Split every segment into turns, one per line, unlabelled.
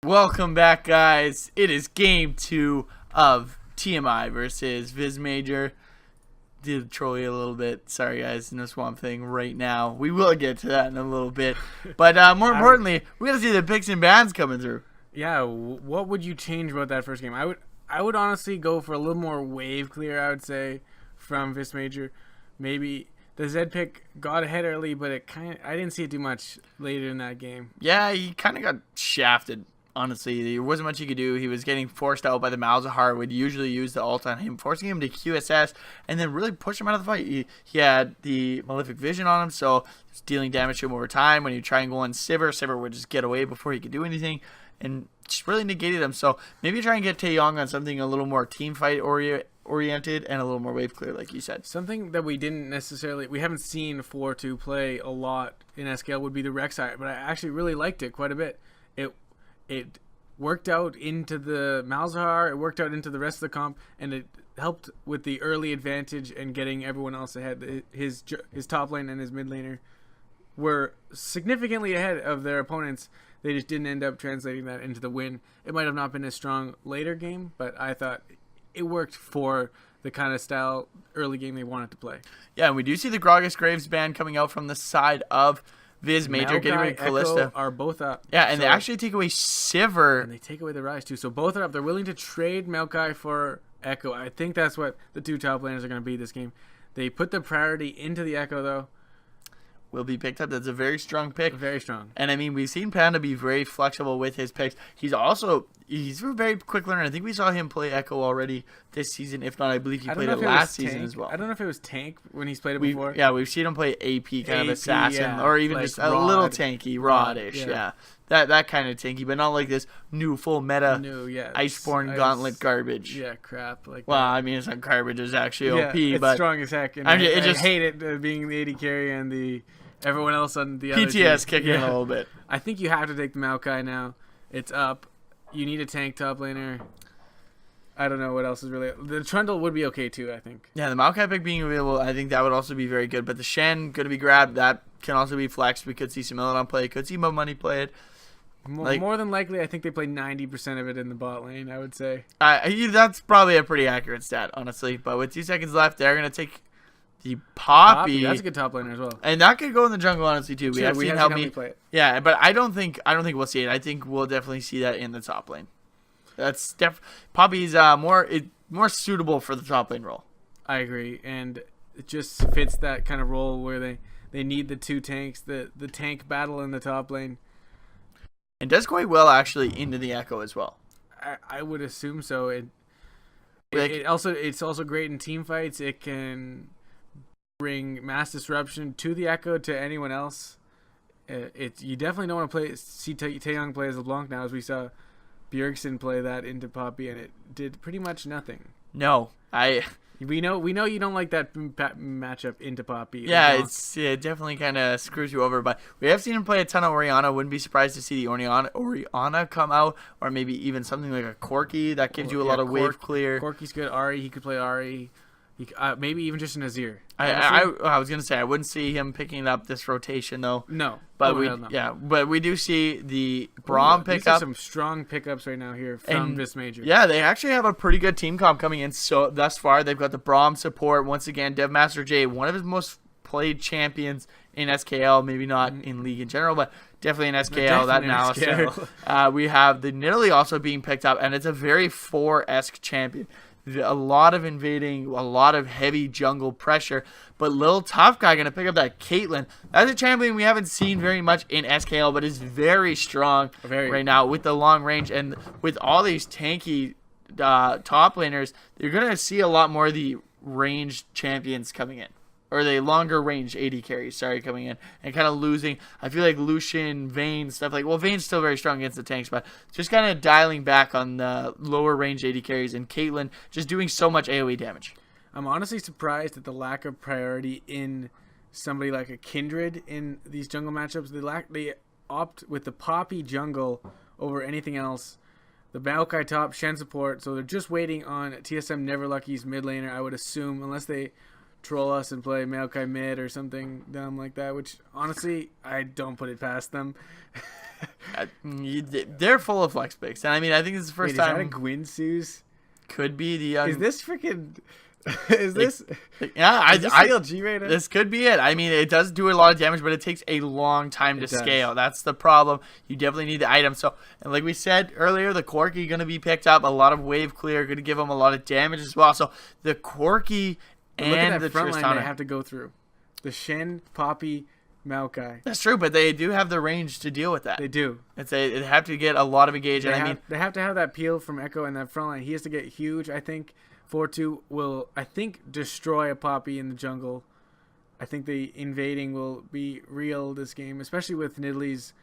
Welcome back, guys. It is game 2 of TMI versus Viz Major. Did troll you a little bit. Sorry, guys. No Swamp Thing right now. We will get to that in a little bit. But more importantly, we got to see the picks and bans coming through.
Yeah, what would you change about that first game? I would honestly go for a little more wave clear, I would say, from Viz Major. Maybe the Zed pick got ahead early, but I didn't see it too much later in that game.
Yeah, he kind of got shafted. Honestly, there wasn't much he could do. He was getting forced out by the Malzahar. Would usually use the ult on him, forcing him to QSS and then really push him out of the fight. He had the Malefic Vision on him, so it's dealing damage to him over time. When you try and go on Sivir would just get away before he could do anything and just really negated him. So maybe try and get Taeyong on something a little more team fight oriented and a little more wave clear, like you said.
Something that we haven't seen 4-2 play a lot in SKL would be the Rek'Sai, but I actually really liked it quite a bit. It worked out into the Malzahar, it worked out into the rest of the comp, and it helped with the early advantage and getting everyone else ahead. His top lane and his mid laner were significantly ahead of their opponents. They just didn't end up translating that into the win. It might have not been a strong later game, but I thought it worked for the kind of style early game they wanted to play.
Yeah, and we do see the Gragas Graves ban coming out from the side of Viz Major, getting rid of Kalista.
Are both up.
Yeah, and they actually take away Sivir.
And they take away the Rise too. So both are up. They're willing to trade Maokai for Echo. I think that's what the two top laners are going to be this game. They put the priority into the Echo though.
Will be picked up. That's a very strong pick.
Very strong.
And I mean, we've seen Panda be very flexible with his picks. He's a very quick learner. I think we saw him play Echo already this season. If not, I believe he played it last season as well.
I don't know if it was Tank when he's played it before.
Yeah, we've seen him play AP, kind of assassin, or even
like
just a little tanky, rod-ish. Yeah. That kind of tanky, but not like this new full meta Iceborne Gauntlet garbage.
Yeah, crap.
I mean, it's not garbage. It's actually OP.
It's
but
strong as heck. And I hate it being the AD carry and everyone else on the other team.
PTS kicking in a little bit.
I think you have to take the Maokai now. It's up. You need a tank top laner. I don't know what else is really... The Trundle would be okay too, I think.
Yeah, the Maokai pick being available, I think that would also be very good. But the Shen going to be grabbed. That can also be flexed. We could see Similidon play it. Could see Mo Money play it.
More than likely, I think they play 90% of it in the bot lane, I would say.
That's probably a pretty accurate stat, honestly. But with 2 seconds left, they're going to take the Poppy.
That's a good top laner as well.
And that could go in the jungle, honestly, too. We have seen how me
play it.
Yeah, but I don't think we'll see it. I think we'll definitely see that in the top lane. That's Poppy's more suitable for the top lane role.
I agree, and it just fits that kind of role where they need the two tanks, the tank battle in the top lane.
And does quite well actually into the Echo as well.
I would assume so. It's also great in team fights. It can bring mass disruption to the Echo, to anyone else. You definitely don't want to see Taeyong play as LeBlanc now, as we saw Bjergsen play that into Poppy, and it did pretty much nothing.
No,
we know you don't like that matchup into Poppy.
Yeah, it definitely kind of screws you over. But we have seen him play a ton of Orianna. Wouldn't be surprised to see the Orianna come out, or maybe even something like a Corki that gives you a lot of wave clear.
Corki's good. Ahri, he could play Ahri. Maybe even just an Azir.
I was gonna say I wouldn't see him picking up this rotation though.
No,
but but we do see the Braum pick up.
Some strong pickups right now here from Viz Major.
Yeah, they actually have a pretty good team comp coming in. So thus far, they've got the Braum support once again. Devmaster J, one of his most played champions in SKL, maybe not in League in general, but definitely in SKL. That now, we have the Nidalee also being picked up, and it's a very 4-esque champion. A lot of invading, a lot of heavy jungle pressure, but Lil Tough Guy going to pick up that Caitlyn. That's a champion we haven't seen very much in SKL, but is very strong right now with the long range. And with all these tanky top laners, you're going to see a lot more of the ranged champions coming in. Or the longer range AD carries, coming in and kind of losing. I feel like Lucian, Vayne, stuff like... Well, Vayne's still very strong against the tanks, but just kind of dialing back on the lower range AD carries, and Caitlyn just doing so much AoE damage.
I'm honestly surprised at the lack of priority in somebody like a Kindred in these jungle matchups. They opt with the Poppy jungle over anything else. The Maokai top, Shen support, so they're just waiting on TSM Neverlucky's mid laner, I would assume, unless they troll us and play Maokai mid or something dumb like that, which honestly I don't put it past them.
They're full of flex picks, and I mean, I think this is the first
Wait,
time.
Is that a Gwynsu's?
Could be the young.
Is this freaking? Is this?
Yeah,
Is this CLG rated?
This could be it. I mean, it does do a lot of damage, but it takes a long time to scale. That's the problem. You definitely need the item. So, and like we said earlier, the Corki going to be picked up. A lot of wave clear, going to give them a lot of damage as well. So the Corki and the
front line
Tristana
they have to go through. The Shen, Poppy, Maokai.
That's true, but they do have the range to deal with that.
They do.
They have to get a lot of engagement.
They have to have that peel from Echo and that front line. He has to get huge. I think 4-2 will, destroy a Poppy in the jungle. I think the invading will be real this game, especially with Nidalee's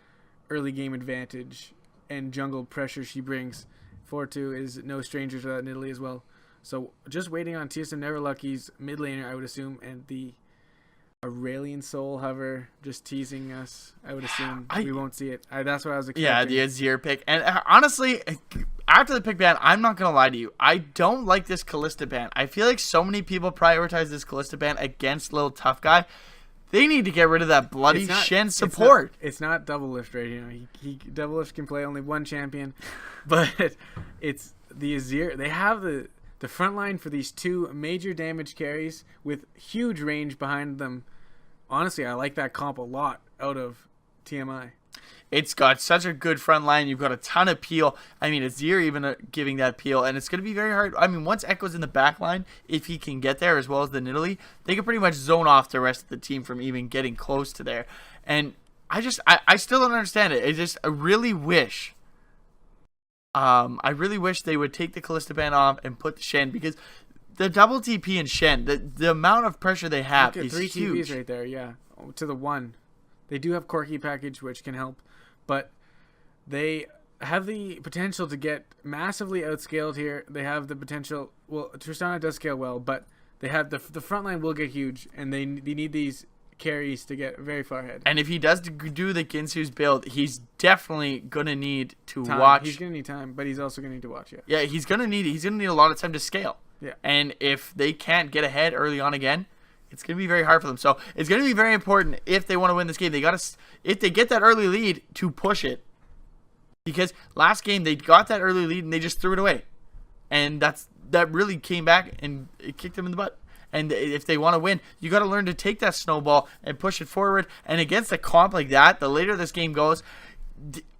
early game advantage and jungle pressure she brings. 4-2 is no stranger to that Nidalee as well. So just waiting on TSM Neverlucky's mid laner, I would assume, and the Aurelian Soul Hover just teasing us. I would assume we won't see it. That's what I was expecting.
Yeah, the Azir pick. And honestly, after the pick ban, I'm not going to lie to you. I don't like this Kalista ban. I feel like so many people prioritize this Kalista ban against Little Tough Guy. They need to get rid of that bloody Shen support.
It's not double lift right here. He double lift can play only one champion. But it's the Azir. They have the front line for these two major damage carries with huge range behind them. Honestly, I like that comp a lot out of TMI.
It's got such a good front line. You've got a ton of peel. I mean, Azir even giving that peel, and it's going to be very hard. I mean, once Echo's in the back line, if he can get there as well as the Nidalee, they can pretty much zone off the rest of the team from even getting close to there. And I still don't understand it. I really wish they would take the Kalista ban off and put the Shen, because the double TP and Shen, the amount of pressure they have is
three
huge.
TPs right there, yeah, to the one. They do have Corki package, which can help, but they have the potential to get massively outscaled here. They have the potential. Well, Tristana does scale well, but they have the front line will get huge, and they need these carries to get very far ahead.
And if he does do the Ginsu's build, he's definitely gonna need to
time.
watch.
He's gonna need time, but he's also gonna need to watch it.
Yeah, he's gonna need a lot of time to scale.
Yeah.
And if they can't get ahead early on again, it's going to be very hard for them. So it's going to be very important if they want to win this game. If they get that early lead, to push it. Because last game they got that early lead and they just threw it away. And that really came back and it kicked them in the butt. And if they want to win, you got to learn to take that snowball and push it forward. And against a comp like that, the later this game goes,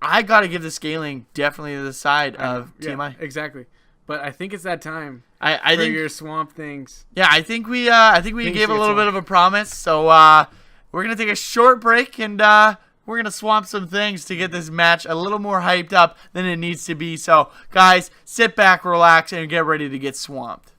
I got to give the scaling definitely to the side of TMI.
Exactly. But I think it's that time.
I
for
think
your swamp things.
Yeah, I think we gave a little bit of a promise. So we're gonna take a short break and we're gonna swamp some things to get this match a little more hyped up than it needs to be. So guys, sit back, relax, and get ready to get swamped.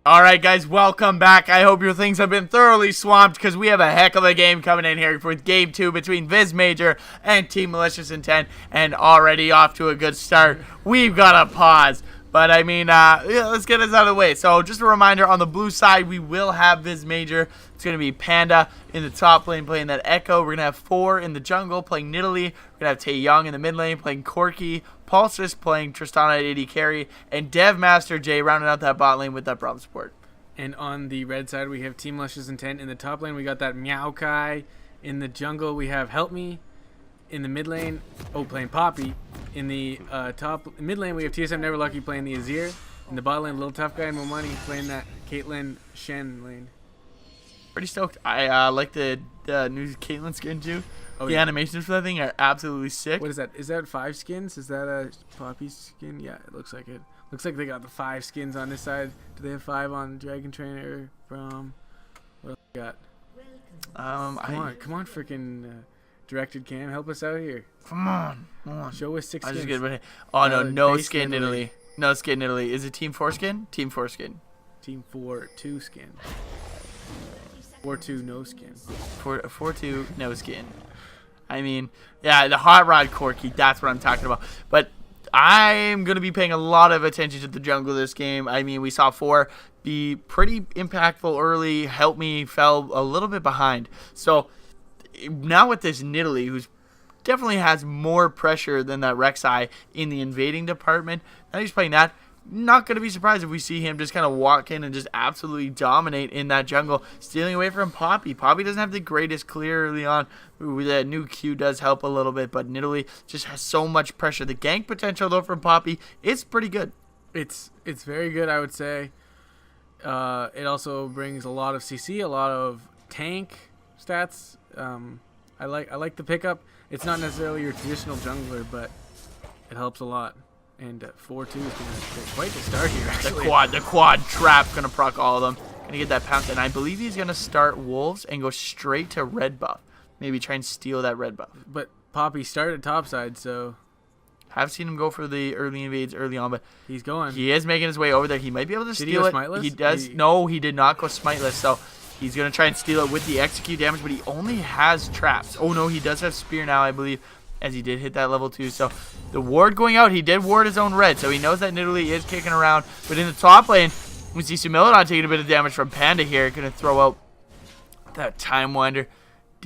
All right, guys, welcome back. I hope your things have been thoroughly swamped because we have a heck of a game coming in here with Game 2 between Viz Major and Team Malicious Intent, and already off to a good start. We've got to pause. But, I mean, yeah, let's get this out of the way. So, just a reminder, on the blue side, we will have Viz Major. It's going to be Panda in the top lane playing that Echo. We're going to have 4 in the jungle playing Nidalee. We're going to have Tae Young in the mid lane playing Corki. Pulsus playing Tristana at AD carry. And Dev Master J rounding out that bot lane with that Braum support.
And on the red side, we have Team Malicious Intent. In the top lane, we got that Maokai. In the jungle, we have Help Me. In the mid lane, playing Poppy. In the mid lane, we have TSM Never Lucky playing the Azir. In the bot lane, Little Tough Guy and Momani playing that Caitlyn Shen lane.
Pretty stoked. I like the new Caitlyn skin too.
Oh,
the
yeah.
animations for that thing are absolutely sick.
What is that? Is that 5 skins? Is that a Poppy skin? Yeah, it looks like it. Looks like they got the 5 skins on this side. Do they have 5 on Dragon Trainer? Braum? What else they got? Come on, freaking directed cam, help us out here.
Come on.
Show us 6 skins.
Just get oh no, no
base
skin Italy. No skin Italy. Is it Team 4 skin? Team 4 skin.
Team 4-2 skin. 4-2 no skin.
4-2 no skin. I mean, yeah, the Hot Rod Corki, that's what I'm talking about. But I'm going to be paying a lot of attention to the jungle this game. I mean, we saw 4 be pretty impactful early. Help Me fell a little bit behind. So now with this Nidalee, who's definitely has more pressure than that Rek'Sai in the invading department, now he's playing that. Not going to be surprised if we see him just kind of walk in and just absolutely dominate in that jungle, stealing away from Poppy. Poppy doesn't have the greatest clear early on. That new Q does help a little bit, but Nidalee just has so much pressure. The gank potential, though, from Poppy, it's pretty good.
It's very good, I would say. It also brings a lot of CC, a lot of tank stats. I like the pickup. It's not necessarily your traditional jungler, but it helps a lot. And 4-2 is going to get quite the start here, actually.
The quad trap going to proc all of them. Going to get that pounce. And I believe he's going to start Wolves and go straight to red buff. Maybe try and steal that red buff.
But Poppy started topside, so...
I've seen him go for the early invades early on, but...
He's going.
He is making his way over there. He might be able to steal
he
it.
Smiteless?
He does. No, he did not go smiteless, so... He's going to try and steal it with the execute damage, but he only has traps. Oh, no, he does have spear now, I believe, as he did hit that level 2. So the ward going out, he did ward his own red, so he knows that Nidalee is kicking around. But in the top lane, we see Sumilidon taking a bit of damage from Panda here. Going to throw out that Time Winder.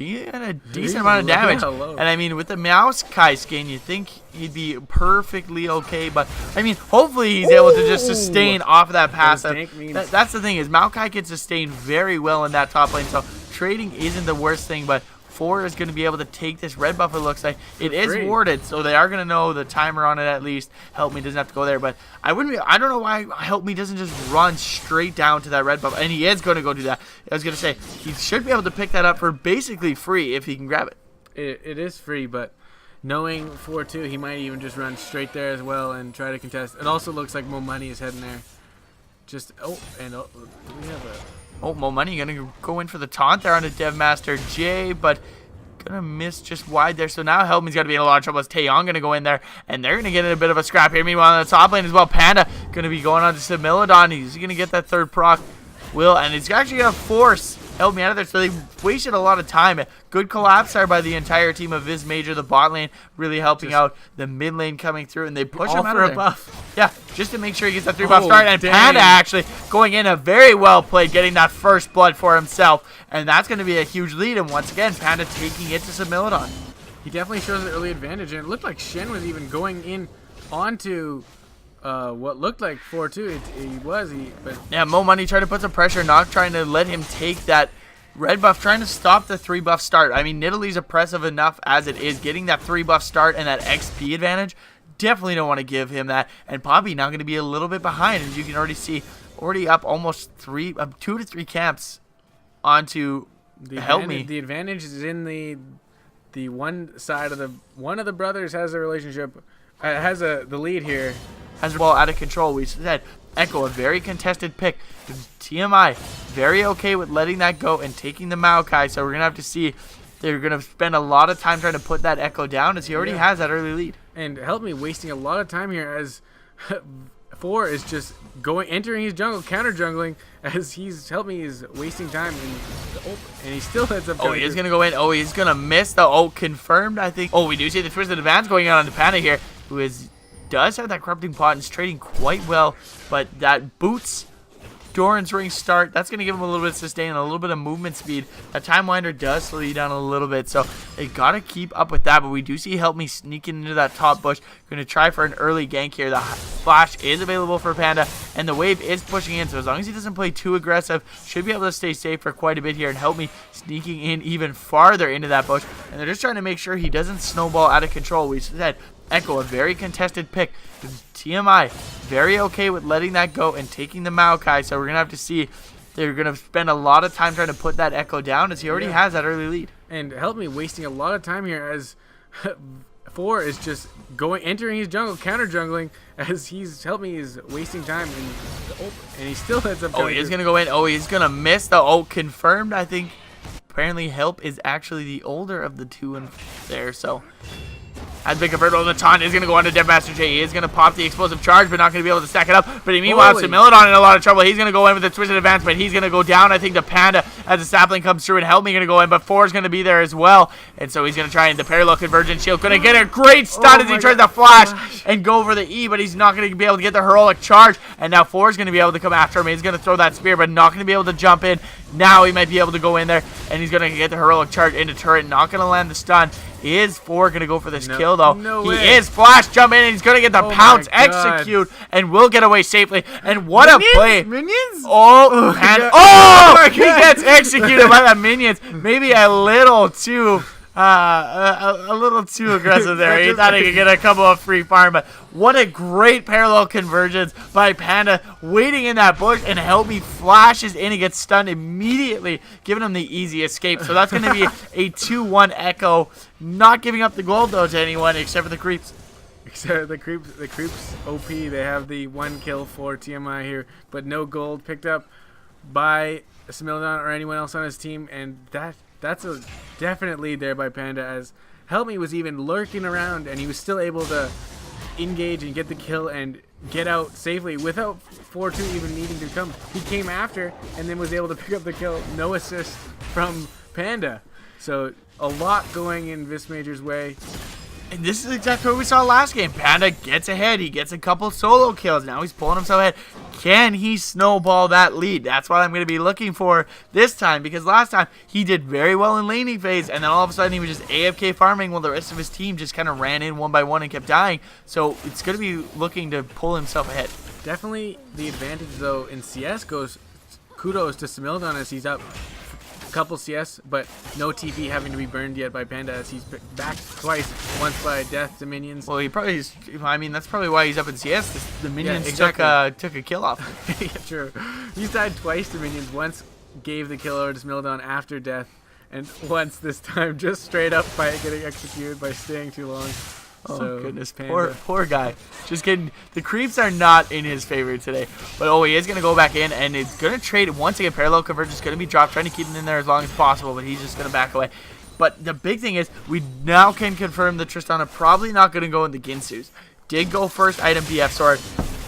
A decent amount of damage. And I mean, with the Mouse Kai skin, you think he'd be perfectly okay. But I mean, hopefully he's able to just sustain off of that passive. That's the thing, is Maokai can sustain very well in that top lane. So trading isn't the worst thing, but 4 is going to be able to take this red buff, it looks like. It is warded, so they are going to know the timer on it at least. Help Me doesn't have to go there, but I don't know why Help Me doesn't just run straight down to that red buff, and he is going to go do that. I was going to say, he should be able to pick that up for basically free if he can grab it.
It is free, but knowing 4-2, he might even just run straight there as well and try to contest. It also looks like Momani is heading there. Do we have a...
Oh, Momani going to go in for the taunt there on a Dev Master J, but going to miss just wide there. So now Help Me's got to be in a lot of trouble as Taeyong going to go in there, and they're going to get in a bit of a scrap here. Meanwhile, on the top lane as well, Panda going to be going on to Sumilidon. He's going to get that third proc. And he's actually going to force Help Me out of there. So they wasted a lot of time. Good collapse there by the entire team of Viz Major. The bot lane really helping out. The mid lane coming through, and they push him out
for
of
a
there.
buff.
Yeah, just to make sure he gets that 3-buff start. And Panda actually going in a very well played, getting that first blood for himself. And that's going to be a huge lead. And once again, Panda taking it to Sumilidon.
He definitely shows an early advantage. And it looked like Shen was even going in onto... what looked like 4-2,
yeah, Momani tried to put some pressure, not trying to let him take that red buff, trying to stop the 3-buff start. I mean, Nidalee's oppressive enough as it is. Getting that 3-buff start and that XP advantage, definitely don't want to give him that. And Poppy now going to be a little bit behind, as you can already see, already up almost 2 to 3 camps onto Help Me.
The advantage is in the one side of one of the brothers has a relationship, has the lead here.
As well, out of control. We said Echo, a very contested pick. TMI, very okay with letting that go and taking the Maokai. So we're going to have to see. They're going to spend a lot of time trying to put that Echo down, as he already has that early lead.
And Help Me wasting a lot of time here as 4 is just entering his jungle, counter jungling as he's wasting time in the ult, and he still ends up.
Oh, he is gonna go in. Oh, he's gonna miss the ult confirmed, I think. Oh, we do see the twisted advance going on Panda here, who does have that corrupting pot and is trading quite well, but that boots Doran's ring start. That's going to give him a little bit of sustain and a little bit of movement speed. That time winder does slow you down a little bit, so they got to keep up with that. But we do see Help Me sneaking into that top bush. Going to try for an early gank here. The flash is available for Panda, and the wave is pushing in. So as long as he doesn't play too aggressive, should be able to stay safe for quite a bit here. And Help Me sneaking in even farther into that bush. And they're just trying to make sure he doesn't snowball out of control. We said Echo, a very contested pick. TMI, very okay with letting that go and taking the Maokai, so we're going to have to see. They're going to spend a lot of time trying to put that Echo down as he already has that early lead.
And Help Me wasting a lot of time here as 4 is just entering his jungle, counter jungling as Help Me is wasting time in the ult, and he still ends up.
Oh, he is going to go in. Oh, he's going to miss the ult confirmed, I think. Apparently Help is actually the older of the two in there, so has been converted over the taunt. Is going to go on to Devmaster J. He is going to pop the explosive charge, but not going to be able to stack it up. But meanwhile, Similidon in a lot of trouble. He's going to go in with the twisted advance, but he's going to go down. I think the Panda as the sapling comes through, and Help Me going to go in, but 4 is going to be there as well. And so he's going to try, and the parallel convergence shield going to get a great stun as he tries to flash and go for the E, but he's not going to be able to get the heroic charge. And now 4 is going to be able to come after him. He's going to throw that spear, but not going to be able to jump in. Now he might be able to go in there, and he's going to get the heroic charge into turret. Not going to land the stun. Is 4 going to go for this kill, though? He is flash jump in, and he's going to get the pounce execute, and will get away safely. And what a play!
Minions?
Oh, and he gets executed by the minions. Maybe a little too aggressive there. He thought he could get a couple of free farm, but what a great parallel convergence by Panda, waiting in that bush, and Help Me flashes in and gets stunned immediately, giving him the easy escape. So that's going to be a 2-1 Echo, not giving up the gold though to anyone except for the creeps.
Except the creeps OP. They have the 1 kill for TMI here, but no gold picked up by Similidon or anyone else on his team, and that's a definite lead there by Panda, as Help Me was even lurking around, and he was still able to engage and get the kill and get out safely without 4-2 even needing to come. He came after and then was able to pick up the kill. No assist from Panda. So a lot going in Vismage's way.
And this is exactly what we saw last game. Panda gets ahead. He gets a couple solo kills. Now he's pulling himself ahead. Can he snowball that lead? That's what I'm going to be looking for this time, because last time he did very well in laning phase, and then all of a sudden he was just AFK farming while the rest of his team just kind of ran in one by one and kept dying. So it's going to be looking to pull himself ahead. Definitely
the advantage, though, in CS goes kudos to Similidon as he's up couple CS, but no TP having to be burned yet by Panda, as he's back twice, once by death to minions.
Well, I mean, that's probably why he's up in CS. The minions took a kill off.
Yeah, true. He's died twice to minions. Once gave the kill over to Smildon after death, and once this time just straight up by getting executed by staying too long.
Oh, so, goodness, poor guy. Just kidding. The creeps are not in his favor today. But he is going to go back in, and it's going to trade once again. Parallel convergence is going to be dropped, trying to keep him in there as long as possible, but he's just going to back away. But the big thing is, we now can confirm that Tristana probably not going to go in the Ginsu's. Did go first item BF sword.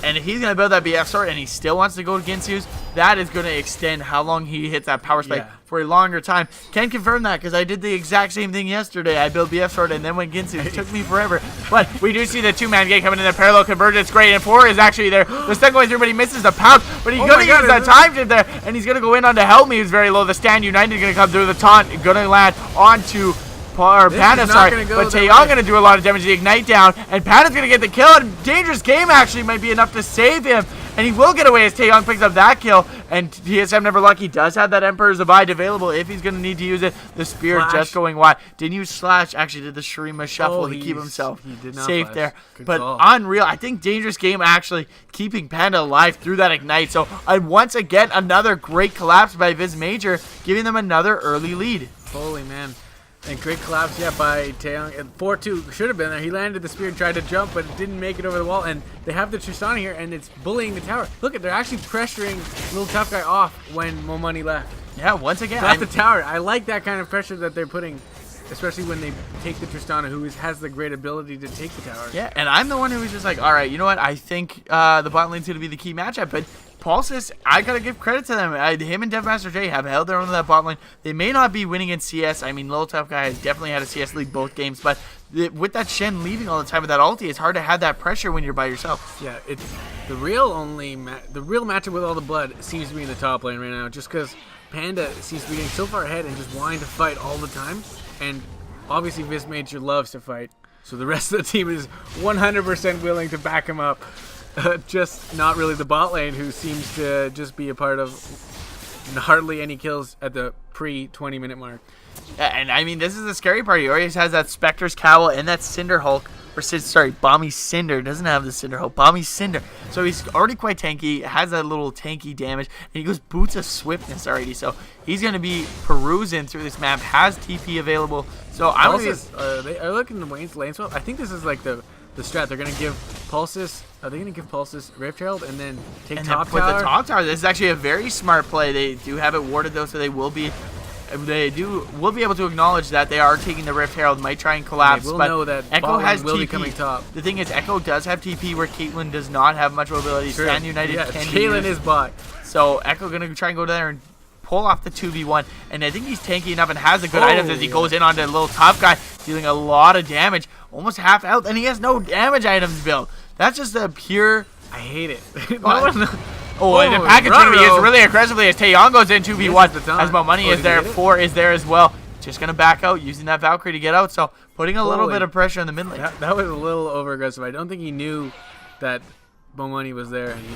And if he's going to build that BF sword and he still wants to go to Ginsu's, that is going to extend how long he hits that power spike for a longer time. Can confirm that, because I did the exact same thing yesterday. I built BF sword and then went Ginsu's. It took me forever. But we do see the 2-man gate coming in there. Parallel convergence, great. And 4 is actually there. The stun going through, but he misses the pounce. But he's going to use that time shift there. And he's going to go in on to Help Me, who's very low. The stand United going to come through. The taunt going to land onto Panda, but Taeyong going to do a lot of damage to the Ignite down, and Panda's going to get the kill, and Dangerous Game actually might be enough to save him, and he will get away as Taeyong picks up that kill, and TSM Never Lucky does have that Emperor's Abide available if he's going to need to use it. The Spear just going wide. Didn't use Slash, actually did the Shurima Shuffle to keep himself safe there. But unreal. I think Dangerous Game actually keeping Panda alive through that Ignite. So once again, another great collapse by Viz Major, giving them another early lead.
Holy man. And great collapse, by Taeyong. And 4-2 should have been there. He landed the spear and tried to jump, but didn't make it over the wall. And they have the Tristana here, and it's bullying the tower. Look, they're actually pressuring Little Tough Guy off when Mo Money left.
Yeah, once again.
Not the tower. I like that kind of pressure that they're putting especially when they take the Tristana, who has the great ability to take the tower.
Yeah, and I'm the one who was just like, all right, you know what? I think the bot lane's going to be the key matchup, but Pulsis, I got to give credit to them. Him and DevMaster J have held their own in that bot lane. They may not be winning in CS. I mean, Little Tough Guy has definitely had a CS lead both games, but with that Shen leaving all the time with that ulti, it's hard to have that pressure when you're by yourself.
Yeah, it's the real matchup with all the blood seems to be in the top lane right now, just because Panda seems to be getting so far ahead and just wanting to fight all the time, and obviously Viz Major loves to fight, so the rest of the team is 100% willing to back him up. Just not really the bot lane, who seems to just be a part of hardly any kills at the pre-20 minute mark.
And I mean, this is the scary part. He always has that Spectre's Cowl and that Cinder Hulk. Or, sorry, Bomby Cinder. Doesn't have the Cinder Hulk. Bomby Cinder. So he's already quite tanky. Has that little tanky damage. And he goes Boots of Swiftness already. So he's going to be perusing through this map. Has TP available. So I'm going to
they are looking to Wayne's lane swap. I think this is like the strat. They're going to give Pulsis. Are they going to give Pulsis Rift Herald and then take
and
top
then put
tower?
the top tower. This is actually a very smart play. They do have it warded though, so they will be able to acknowledge that they are taking the Rift Herald. Might try and collapse,
They will
but
know that
Echo has
will
TP.
be coming top.
The thing is, Echo does have TP where Caitlyn does not have much mobility.
True.
Stand United
Yeah,
can
Caitlyn is bot.
So Echo gonna try and go there and pull off the 2v1, and I think he's tanky enough and has the good items as he goes in onto the little top guy, dealing a lot of damage, almost half health, and he has no damage items built. That's just a pure.
I hate it.
And the package going to be used really aggressively as Taeyong goes in 2v1. As Money is there, 4 is there as well. Just going to back out, using that Valkyrie to get out. So putting a little bit of pressure on the mid lane.
That was a little over aggressive. I don't think he knew that Money was there. And he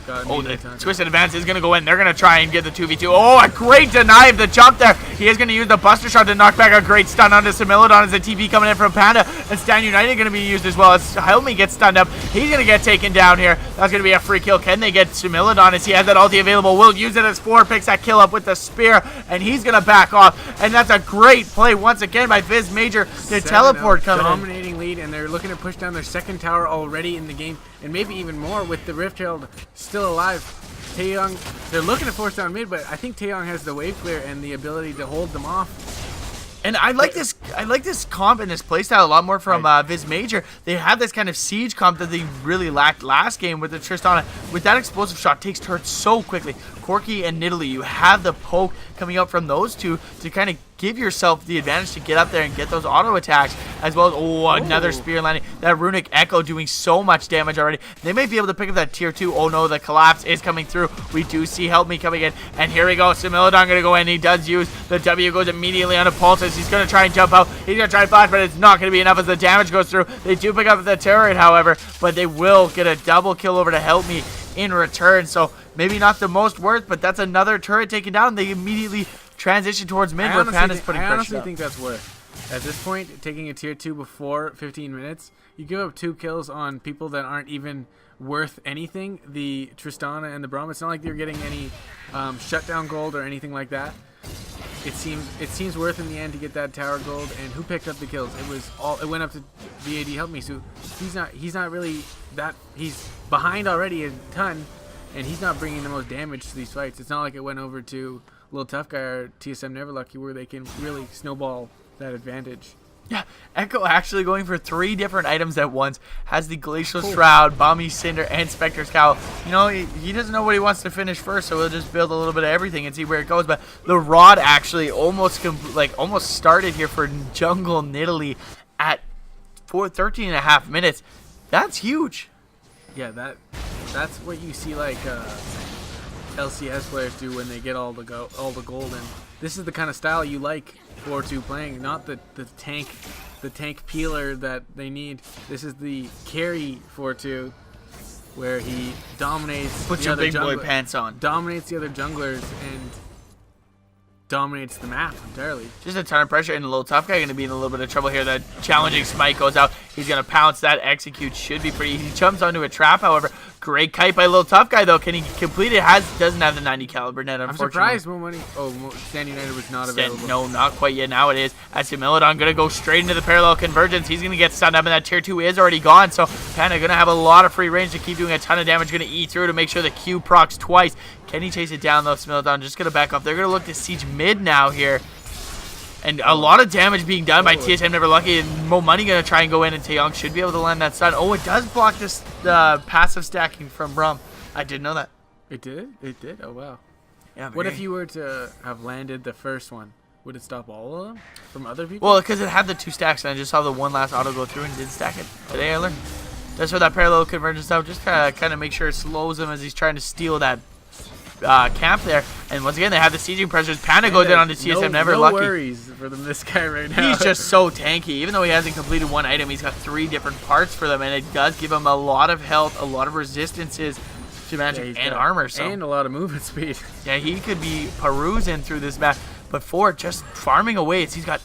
got
the Twisted Advance is going to go in. They're going to try and get the 2v2. Oh, a great deny of the jump there. He is going to use the Buster Shot to knock back a great stun onto Similodon as the TP coming in from Panda. And Stan United going to be used as well as Helmi gets stunned up. He's going to get taken down here. That's going to be a free kill. Can they get Similodon as he has that ulti available? Will use it as 4, picks that kill up with the spear, and he's going to back off. And that's a great play once again by Viz Major to teleport coming in.
Dominating lead, and they're looking to push down their second tower already in the game, and maybe even more with the Rift Herald still alive. Taeyong, they're looking to force down mid, but I think Taeyong has the wave clear and the ability to hold them off.
And I like this comp and this playstyle a lot more from Viz Major. They have this kind of siege comp that they really lacked last game with the Tristana. With that explosive shot, takes turrets so quickly. Corki and Nidalee, you have the poke coming up from those two to kind of give yourself the advantage to get up there and get those auto attacks, as well as another spear landing. That Runic Echo doing so much damage already. They may be able to pick up that tier 2. Oh no, the collapse is coming through. We do see Help Me coming in, and here we go. Similodon gonna go in. He does use the W, goes immediately onto Pulses. He's gonna try and jump out. He's gonna try and flash, but it's not gonna be enough as the damage goes through. They do pick up the turret, however, but they will get a double kill over to Help Me in return. So maybe not the most worth, but that's another turret taken down. They immediately transition towards mid where Panda's putting pressure.
I honestly think that's worth. At this point, taking a tier 2 before 15 minutes, you give up 2 kills on people that aren't even worth anything. The Tristana and the Braum, it's not like they're getting any shutdown gold or anything like that. It seems worth in the end to get that tower gold. And who picked up the kills? It went up to VAD Help Me. So he's not really that. He's behind already a ton, and he's not bringing the most damage to these fights. It's not like it went over to Little Tough Guy or TSM Neverlucky where they can really snowball that advantage.
Yeah, Echo actually going for 3 different items at once. Has the Glacial Shroud, Bomby Cinder, and Spectre's Cowl. You know, he doesn't know what he wants to finish first, so he'll just build a little bit of everything and see where it goes. But the Rod actually almost started here for Jungle Nidalee at 13.5 minutes. That's huge.
Yeah, that's what you see like LCS players do when they get all the gold, and this is the kind of style you like 4-2 playing, not the tank peeler that they need. This is the carry 4-2 where he dominates,
puts your big boy pants on,
dominates the other junglers and dominates the map entirely.
Just a ton of pressure, and the Little Tough Guy going to be in a little bit of trouble here. That challenging smite goes out. He's going to pounce. That execute should be pretty easy. He jumps onto a trap, however. Great kite by Little Tough Guy, though. Can he complete it? Doesn't have the 90 caliber net, unfortunately.
I'm surprised Money. Stan United was not available.
No, not quite yet. Now it is. As Similodon going to go straight into the parallel convergence. He's going to get stunned up, and that tier 2 is already gone. So Panda going to have a lot of free range to keep doing a ton of damage. Going to E through to make sure the Q procs twice. Can he chase it down, though? Similodon just going to back off. They're going to look to siege mid now here. And a lot of damage being done by TSM Never Lucky, and Mo Money going to try and go in, and Taeyong should be able to land that stun. Oh, it does block this passive stacking from Brum. I didn't know that.
It did? It did? Oh, wow.
Yeah,
what if you were to have landed the first one? Would it stop all of them from other people?
Well, because it had the 2 stacks, and I just saw the one last auto go through and didn't stack it. Today I learned. That's where that parallel convergence out. Just kind of make sure it slows him as he's trying to steal that camp there. And once again, they have the sieging pressures. Panda goes in onto TSM Never Lucky.
No worries for this guy right now.
He's just so tanky. Even though he hasn't completed one item, he's got 3 different parts for them, and it does give him a lot of health, a lot of resistances to magic and armor. So.
And a lot of movement speed.
Yeah, he could be perusing through this map. But for just farming away, he's got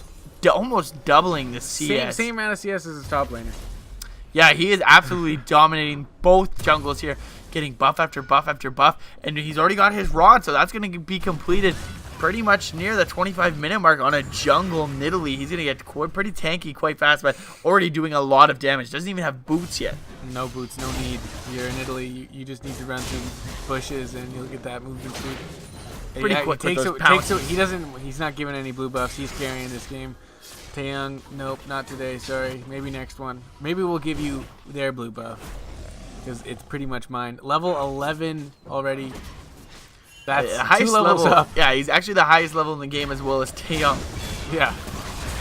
almost doubling the CS.
Same amount of CS as his top laner.
Yeah, he is absolutely dominating both jungles here, getting buff after buff after buff, and he's already got his rod, so that's going to be completed pretty much near the 25-minute mark on a jungle Nidalee. He's going to get pretty tanky quite fast, but already doing a lot of damage. Doesn't even have boots yet.
No boots, no need. You're in Italy, you just need to run through bushes, and you'll get that movement speed.
Pretty quick with those
pounces. He's not giving any blue buffs. He's carrying this game. Taeyong, nope, not today. Sorry. Maybe next one. Maybe we'll give you their blue buff because it's pretty much mine. Level 11 already. That's
highest
2 levels
level
up.
Yeah, he's actually the highest level in the game as well as Taeyong.
Yeah,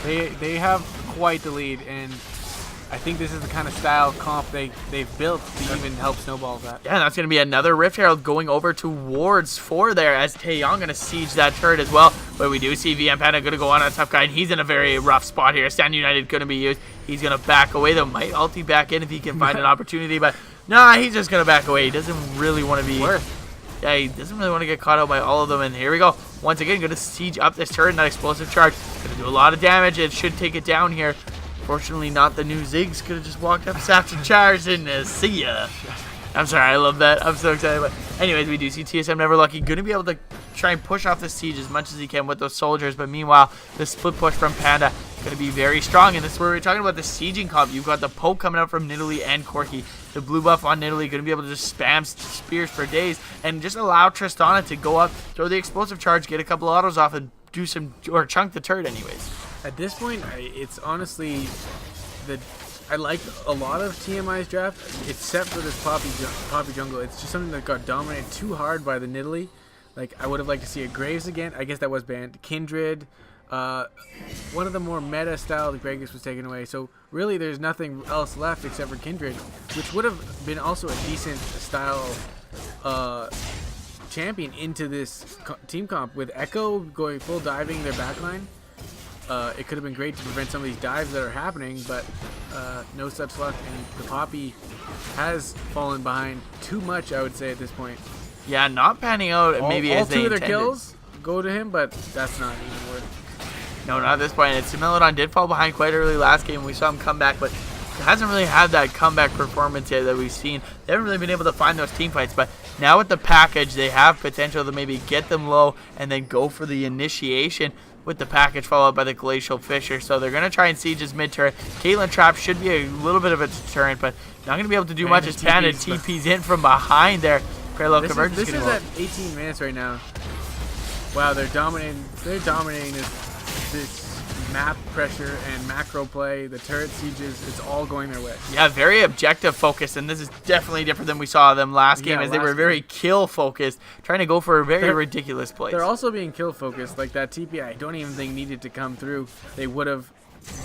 they have quite the lead, and I think this is the kind of style of comp they've built to even help snowball that.
Yeah, and that's going to be another Rift Herald going over towards 4 there as Taeyong going to siege that turret as well. But we do see VM Panda going to go on a tough guy, and he's in a very rough spot here. Stand United going to be used. He's going to back away, though. Might ulti back in if he can find an opportunity, but nah, he's just going to back away. He doesn't really want to be... Yeah, he doesn't really want to get caught out by all of them, and here we go. Once again, going to siege up this turret, and that explosive charge. Going to do a lot of damage. It should take it down here. Fortunately, not the new Ziggs. Could have just walked up, sapped some charge, and see ya. I'm sorry, I love that. I'm so excited. But anyways, we do see TSM Never Lucky going to be able to try and push off the siege as much as he can with those soldiers. But meanwhile, the split push from Panda going to be very strong. And this is where we're talking about the sieging comp. You've got the poke coming out from Nidalee and Corki. The blue buff on Nidalee going to be able to just spam spears for days and just allow Tristana to go up, throw the explosive charge, get a couple autos off, and do some or chunk the turret anyways.
At this point, it's honestly I like a lot of TMI's draft, except for this Poppy jungle. It's just something that got dominated too hard by the Nidalee. Like, I would have liked to see a Graves again. I guess that was banned. Kindred, one of the more meta style that Gragas was taken away. So really, there's nothing else left except for Kindred, which would have been also a decent style champion into this team comp with Echo going full diving their backline. It could have been great to prevent some of these dives that are happening, but no such luck, and the Poppy has fallen behind too much, I would say, at this point.
Yeah, not panning out maybe as they intended.
All 2 of their kills go to him, but that's not even worth.
No, not at this point. And Similodon did fall behind quite early last game. We saw him come back, but hasn't really had that comeback performance yet that we've seen. They haven't really been able to find those team fights, but now with the package, they have potential to maybe get them low and then go for the initiation with the package followed by the Glacial Fissure. So they're going to try and siege his mid-turret. Caitlyn Trap should be a little bit of a deterrent, but not going to be able to do much as Panda TP's in from behind there. Parallel convergence.
This is at 18 minutes right now. Wow, they're dominating. They're dominating this map pressure and macro play, the turret sieges, it's all going their way.
Yeah, very objective focused, and this is definitely different than we saw them last game, as they were very kill focused, trying to go for a very ridiculous place.
They're also being kill focused, like that TPI I don't even think needed to come through. They would have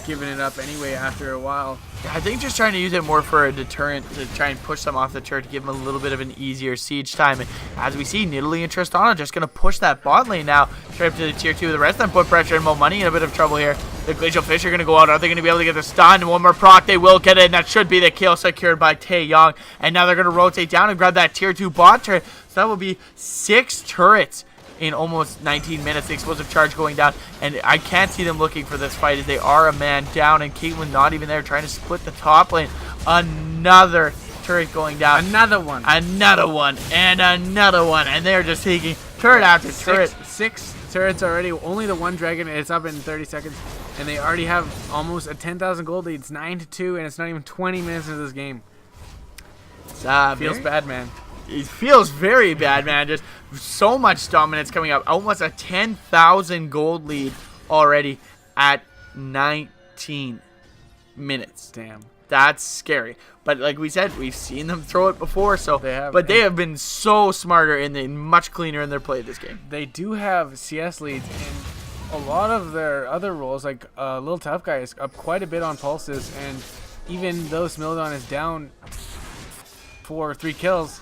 given it up anyway after a while.
Yeah, I think just trying to use it more for a deterrent to try and push them off the turret to give them a little bit of an easier siege time. And as we see, Nidalee and Tristana just going to push that bot lane now straight up to the tier 2. The rest of them put pressure and Mo Money in a bit of trouble here. The Glacial Fish are going to go out. Are they going to be able to get the stun? One more proc. They will get it, and that should be the kill secured by Taeyong. And now they're going to rotate down and grab that tier 2 bot turret. So that will be 6 turrets in almost 19 minutes. The explosive charge going down, and I can't see them looking for this fight as they are a man down, and Caitlyn not even there trying to split the top lane. Another turret going down.
Another one.
Another one. And another one. And they're just taking turret after turret.
Six turrets already. Only the one dragon. It's up in 30 seconds. And they already have almost a 10,000 gold lead. It's 9-2, and it's not even 20 minutes into this game. Feels bad, man.
It feels very bad, man. Just so much dominance coming up. Almost a 10,000 gold lead already. at 19 minutes.
Damn.
That's scary. But like we said, we've seen them throw it before. So,
They have,
but they have been so smarter and much cleaner in their play this game.
They do have CS leads in a lot of their other roles. Like Little Tough Guy is up quite a bit on pulses, and even though Smilodon is down for 3 kills,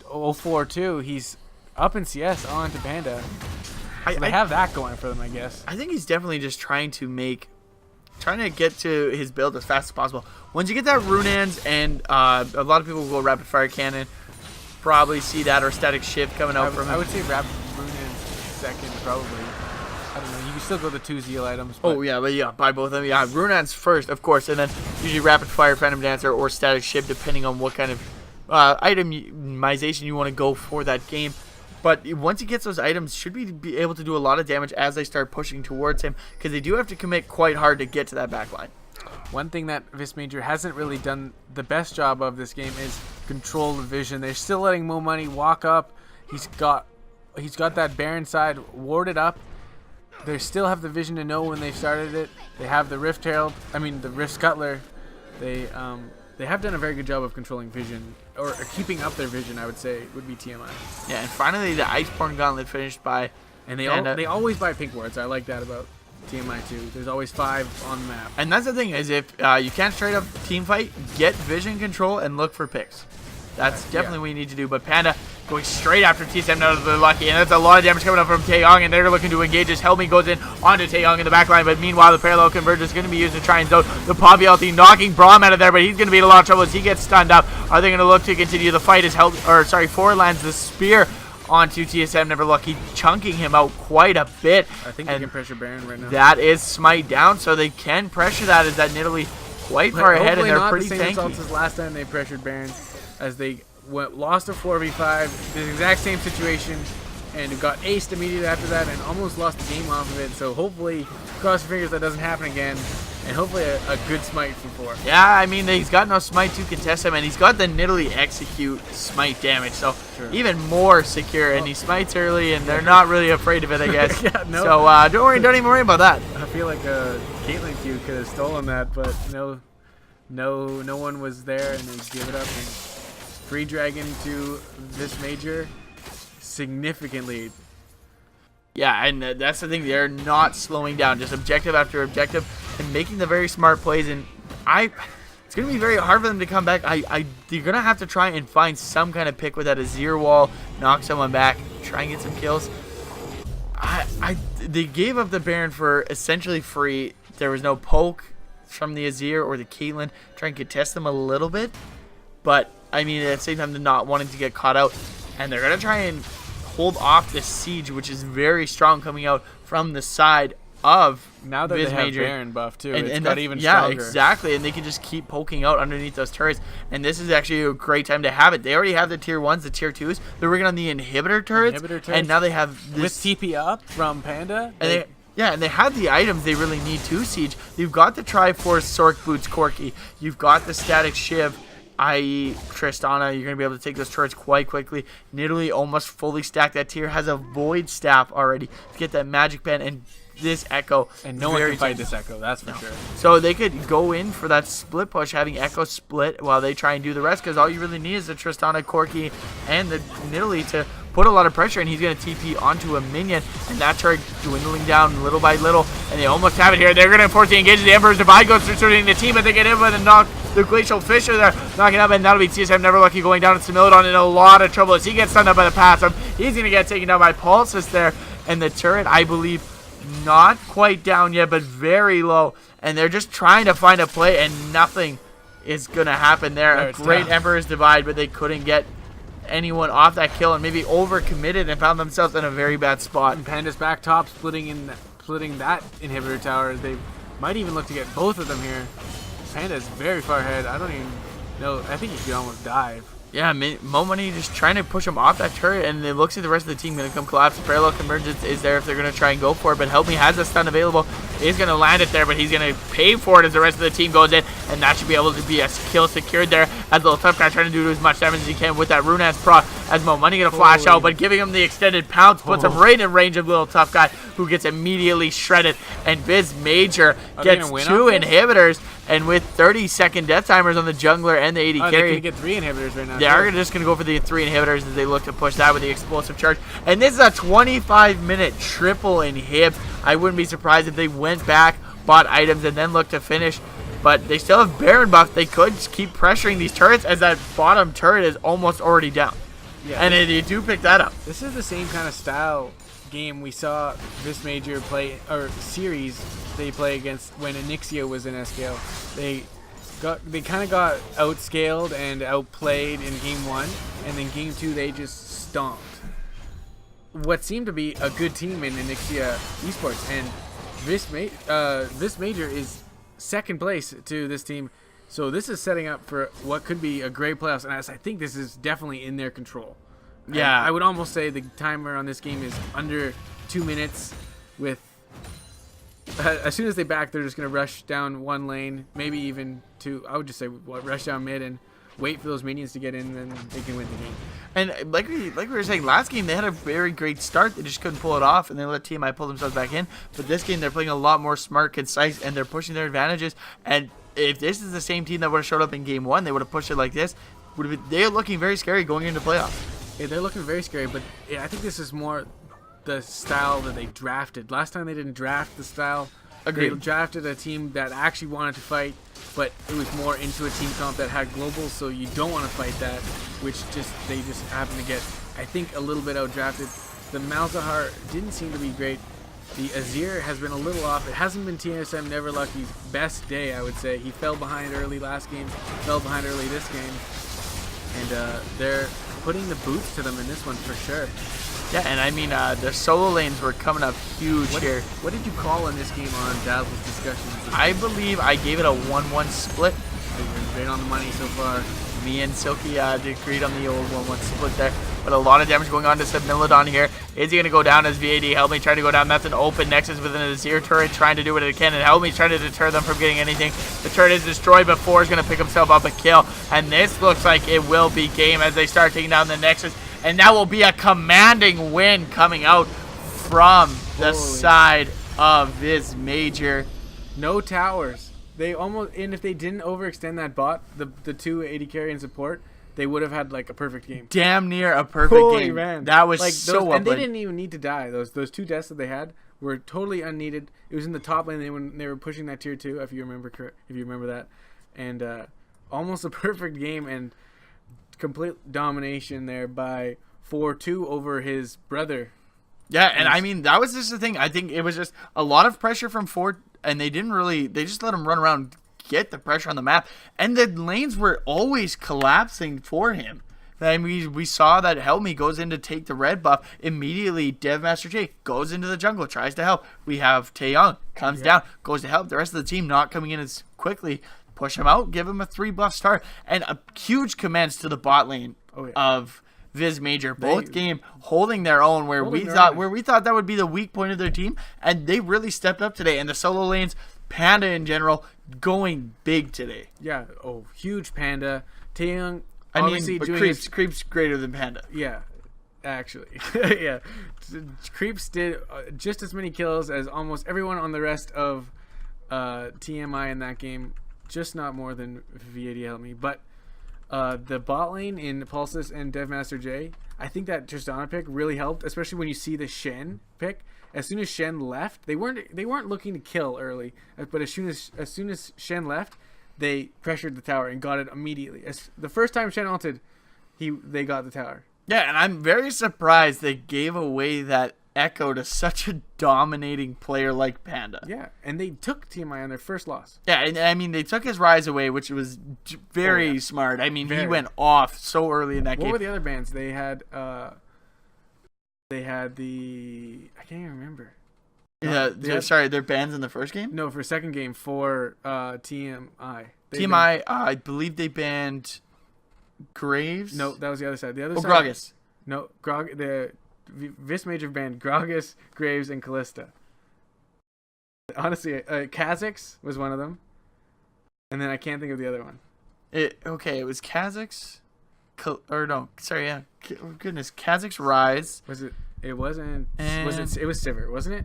0-4-2, he's up in CS on to Panda. So they have that going for them, I guess.
I think he's definitely just trying to get to his build as fast as possible. Once you get that Runans, and a lot of people will go Rapid Fire Cannon, probably see that, or Static Shift coming out from him.
I would say Rapid Runans second, probably. I don't know. You can still go the 2 Zeal items.
Oh, yeah, but yeah, buy both of them. Yeah, Runan's first, of course, and then usually Rapid Fire, Phantom Dancer, or Static Shift, depending on what kind of itemization you want to go for that game. But once he gets those items, should be able to do a lot of damage as they start pushing towards him, because they do have to commit quite hard to get to that backline.
One thing that Vis Major hasn't really done the best job of this game is control the vision. They're still letting Mo Money walk up. He's got that Baron side warded up. They still have the vision to know when they've started it. They have the Rift Scuttler. They have done a very good job of controlling vision, or keeping up their vision, I would say, would be TMI.
Yeah, and finally the Iceborne Gauntlet finished by...
And they always buy pink wards. I like that about TMI too. There's always 5 on the map.
And that's the thing, is if you can't straight up team fight, get vision control and look for picks. That's definitely what you need to do. But Panda going straight after TSM out of the Lucky, and that's a lot of damage coming up from Taeyong, and they're looking to engage as Helmi goes in onto Taeyong in the backline. But meanwhile, the parallel convergence is going to be used to try and zone the Poppy ulti, knocking Braum out of there, but he's going to be in a lot of trouble as he gets stunned up. Are they going to look to continue the fight as Four lands the spear onto TSM Neverlucky, chunking him out quite a bit.
I think they can pressure Baron right now.
That is smite down, so they can pressure that as that Nidalee quite far ahead, and they're pretty
the same
tanky.
results as last time they pressured Baron, as they lost a 4v5, the exact same situation, and got aced immediately after that and almost lost the game off of it. So hopefully, cross your fingers that doesn't happen again, and hopefully a good smite from 4.
Yeah, I mean, he's got no smite to contest him, and he's got the Nidalee execute smite damage, so even more secure, and he smites early, and they're not really afraid of it, I guess.
Yeah, no.
So don't even worry about that.
I feel like Caitlyn Q could have stolen that, but no one was there, and they give it up. And free dragon to this major, significant lead.
Yeah, and that's the thing. They're not slowing down, just objective after objective, and making the very smart plays. And it's going to be very hard for them to come back. They're going to have to try and find some kind of pick with that Azir wall, knock someone back, try and get some kills. They gave up the Baron for essentially free. There was no poke from the Azir or the Caitlyn. Try and contest them a little bit, but I mean, at the same time, they're not wanting to get caught out, and they're going to try and hold off this siege, which is very strong coming out from the side of
now that
Viz
they have
Major.
Baron buff too,
and
got even
yeah,
stronger.
Exactly, and they can just keep poking out underneath those turrets, and this is actually a great time to have it. They already have the tier 1s, the tier 2s. They're working on the inhibitor turrets, and now they have this...
With TP up from Panda.
And they have the items they really need to siege. You've got the Triforce Sork Boots Corki. You've got the Static Shiv, i.e. Tristana. You're going to be able to take those turrets quite quickly. Nidalee almost fully stacked that tier. Has a Void Staff already to get that Magic Pen, and this Echo.
And no one can fight this Echo, that's for sure.
So they could go in for that split push, having Echo split while they try and do the rest, because all you really need is the Tristana, Corki, and the Nidalee to put a lot of pressure, and he's going to TP onto a minion, and that turret dwindling down little by little, and they almost have it here. They're going to force the engage. The Emperor's Divide goes through shooting the team, but they get in with a knock. The Glacial Fisher there, knocking up, and that'll be TSM Neverlucky going down. It's Similodon in a lot of trouble as he gets stunned up by the passive. He's going to get taken down by Pulsus there, and the turret, I believe, not quite down yet, but very low, and they're just trying to find a play, and nothing is going to happen there. A great Emperor's Divide, but they couldn't get anyone off that kill, and maybe overcommitted and found themselves in a very bad spot.
And Panda's back top splitting that inhibitor tower. They might even look to get both of them here. Panda is very far ahead. I don't even know. I think he could almost dive.
Yeah, Mo Money just trying to push him off that turret, and it looks like the rest of the team going to come collapse. Parallel Convergence is there if they're going to try and go for it, but Help Me has a stun available. He's going to land it there, but he's going to pay for it as the rest of the team goes in, and that should be able to be a kill secured there as the Little Tough Guy trying to do as much damage as he can with that Runas proc as Mo Money going to flash out, but giving him the extended pounce puts him right in range of Little Tough Guy, who gets immediately shredded, and Viz Major gets 2 inhibitors, and with 30-second death timers on the jungler and the AD carry.
They're going to get 3 inhibitors right now.
They are just going to go for the 3 inhibitors as they look to push that with the explosive charge. And this is a 25-minute triple inhib. I wouldn't be surprised if they went back, bought items, and then looked to finish. But they still have Baron buff. They could just keep pressuring these turrets as that bottom turret is almost already down. Yeah, and they do pick that up.
This is the same kind of style game we saw this major play, or series they play against when Onyxia was in SKL. They kind of got outscaled and outplayed in game 1, and then game 2 they just stomped what seemed to be a good team in Onyxia Esports, and this major is second place to this team, so this is setting up for what could be a great playoffs, and I think this is definitely in their control.
Yeah,
I would almost say the timer on this game is under 2 minutes. With as soon as they back, they're just going to rush down 1 lane, maybe even 2. I would just say rush down mid and wait for those minions to get in, and then they can win the game.
And like we were saying, last game they had a very great start. They just couldn't pull it off, and they let TMI pull themselves back in. But this game they're playing a lot more smart, concise, and they're pushing their advantages. And if this is the same team that would have showed up in game 1, they would have pushed it like this. They're looking very scary going into playoffs.
Yeah, they're looking very scary, but I think this is more the style that they drafted. Last time they didn't draft the style.
Agreed.
They drafted a team that actually wanted to fight, but it was more into a team comp that had globals, so you don't want to fight that, which they just happen to get, I think, a little bit outdrafted. The Malzahar didn't seem to be great. The Azir has been a little off. It hasn't been TSM Neverlucky's best day, I would say. He fell behind early last game, fell behind early this game, and they're putting the boots to them in this one for sure.
Yeah, and I mean, the solo lanes were coming up huge here.
What did you call in this game on Dazzle's discussions?
I believe I gave it a 1-1 split.
You're right on the money so far.
Me and Silky agreed on the old 1-1 split there. But a lot of damage going on to Submilodon here. Is he going to go down as VAD? Help Me trying to go down. That's an open Nexus within an Azir turret trying to do what it can. And Help Me trying to deter them from getting anything. The turret is destroyed, but 4 is going to pick himself up a kill. And this looks like it will be game as they start taking down the Nexus. And that will be a commanding win coming out from the side of this major.
No towers. They almost, and if they didn't overextend that bot, the 2 AD carry and support, they would have had like a perfect game.
Damn near a perfect game.
Man.
That was
like
so
those,
well
and
played.
they didn't even need to die. Those 2 deaths that they had were totally unneeded. It was in the top lane when they were pushing that tier 2, if you remember that, and almost a perfect game and complete domination there by 4-2 over his brother.
Yeah, and I mean that was just the thing. I think it was just a lot of pressure from 4, and they just let him run around, get the pressure on the map, and the lanes were always collapsing for him. I mean, we saw that Help Me goes in to take the red buff. Immediately, Devmaster J goes into the jungle, tries to help. We have Taeyong, comes down, goes to help. The rest of the team not coming in as quickly. Push him out, give him a 3 buff start, and a huge commence to the bot lane of Viz Major. Both game holding their own where we thought that would be the weak point of their team, and they really stepped up today. And the solo lanes, Panda in general, going big today.
Yeah, huge Panda. Taeyong,
I mean, but Creep's greater than Panda.
Yeah, actually. Yeah. Creeps did just as many kills as almost everyone on the rest of TMI in that game, just not more than VAD Help Me. But the bot lane in Pulsus and Devmaster J, I think that Tristana pick really helped, especially when you see the Shen pick. As soon as Shen left, they weren't looking to kill early, but as soon as Shen left, they pressured the tower and got it immediately. The first time Shen ulted, they got the tower.
Yeah, and I'm very surprised they gave away that Echo to such a dominating player like Panda.
Yeah, and they took TMI on their first loss.
Yeah, and I mean, they took his Rise away, which was very smart. I mean, he went off so early in that game.
What were the other bans? They had the... I can't even remember.
Yeah, sorry, their bans in the first game?
No, for second game for TMI.
TMI, I believe they banned Graves?
No, that was the other side. The other side.
Gragas.
No, the Vis Major banned Gragas, Graves, and Callista. Honestly, Kha'Zix was one of them, and then I can't think of the other one.
It was Kha'Zix, goodness, Kha'Zix Rise.
Was it? It wasn't.
And
was it? It was Sivir, wasn't it?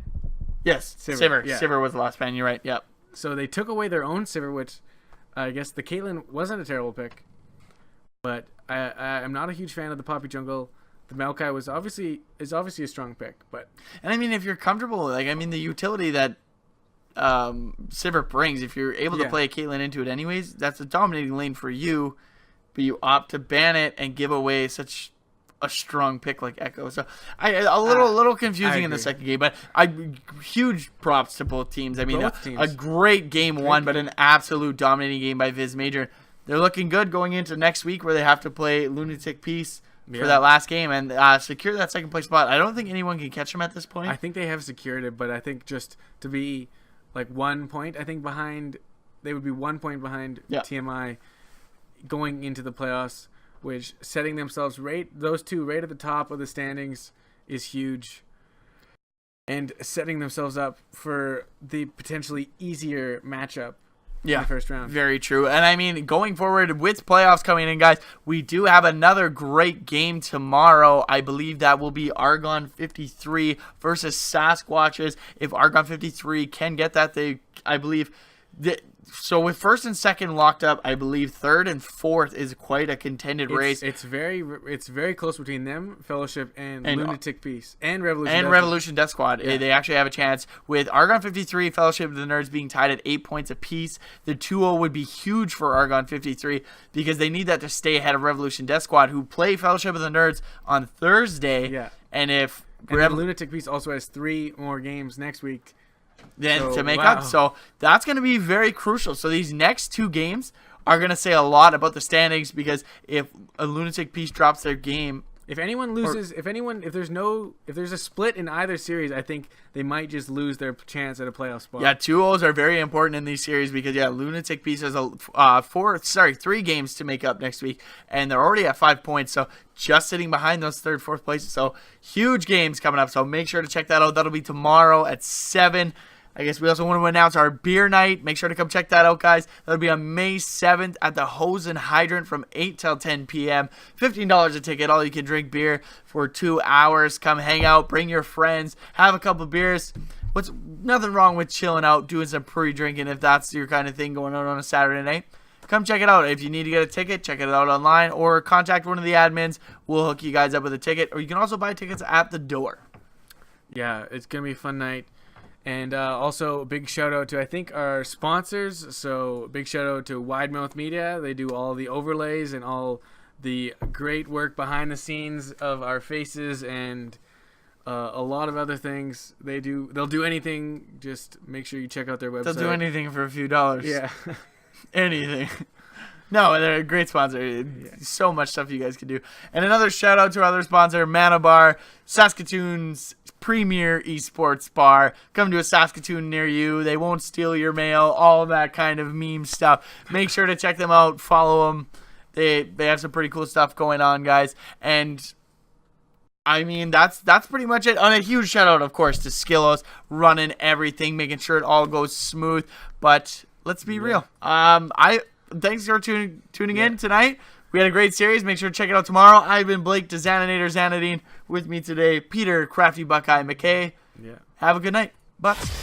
Yes,
Sivir.
Sivir was the last ban. You're right. Yep.
So they took away their own Sivir, which I guess the Caitlyn wasn't a terrible pick, but I'm not a huge fan of the Poppy jungle. The Maokai is obviously a strong pick,
and I mean, if you're comfortable, the utility that Sivir brings, if you're able to play a Caitlyn into it anyways, that's a dominating lane for you, but you opt to ban it and give away such a strong pick like Echo. So a little confusing in the second game, but huge props to both teams. I mean, a great game one, but an absolute dominating game by Vis Major. They're looking good going into next week where they have to play Lunatic Peace for that last game and secure that second place spot. I don't think anyone can catch them at this point.
I think they have secured it, but I think just to be like 1 point, I think behind, they would be 1 point behind TMI going into the playoffs, which setting themselves those two right at the top of the standings is huge, and setting themselves up for the potentially easier matchup. In the first round.
Very true. And I mean, going forward with playoffs coming in, guys, we do have another great game tomorrow. I believe that will be Argon 53 versus Sasquatches. If Argon 53 can get that, I believe so with first and second locked up, I believe third and fourth is quite a contended race.
It's very close between them, Fellowship and Lunatic Peace and Revolution.
And Revolution Death Squad. Yeah. They actually have a chance. With Argon 53, Fellowship of the Nerds being tied at 8 points apiece, the 2-0 would be huge for Argon 53 because they need that to stay ahead of Revolution Death Squad, who play Fellowship of the Nerds on Thursday.
Yeah.
And if
Lunatic Peace also has 3 more games next week
to make up. So that's going to be very crucial. So these next 2 games are going to say a lot about the standings, because if a Lunatic Peace drops their game,
if anyone loses, if there's a split in either series, I think they might just lose their chance at a playoff spot.
Yeah, 2-0s are very important in these series because Lunatic Peace has 3 games to make up next week, and they're already at 5 points. So just sitting behind those third, fourth places. So huge games coming up. So make sure to check that out. That'll be tomorrow at 7. I guess we also want to announce our beer night. Make sure to come check that out, guys. That'll be on May 7th at the Hose and Hydrant from 8 till 10 p.m. $15 a ticket. All you can drink beer for 2 hours. Come hang out. Bring your friends. Have a couple beers. What's nothing wrong with chilling out, doing some pre-drinking if that's your kind of thing going on a Saturday night. Come check it out. If you need to get a ticket, check it out online or contact one of the admins. We'll hook you guys up with a ticket. Or you can also buy tickets at the door.
Yeah, it's going to be a fun night. And also a big shout out to, I think, our sponsors. So big shout out to Wide Mouth Media. They do all the overlays and all the great work behind the scenes of our faces and a lot of other things. They'll do anything. Just make sure you check out their website.
They'll do anything for a few dollars.
Yeah.
Anything. No, they're a great sponsor. Yeah. So much stuff you guys can do. And another shout out to our other sponsor, Mana Bar, Saskatoon's premier esports bar. Come to a Saskatoon near you. They won't steal your mail. All that kind of meme stuff. Make sure to check them out. Follow them. They have some pretty cool stuff going on, guys. And I mean, that's pretty much it. On a huge shout out, of course, to Skillos, running everything, making sure it all goes smooth. But let's be real. Thanks for tuning in tonight. We had a great series. Make sure to check it out tomorrow. I've been Blake, the Xaninator Xanadine. With me today, Peter, Crafty Buckeye McKay.
Yeah.
Have a good night. Bucks.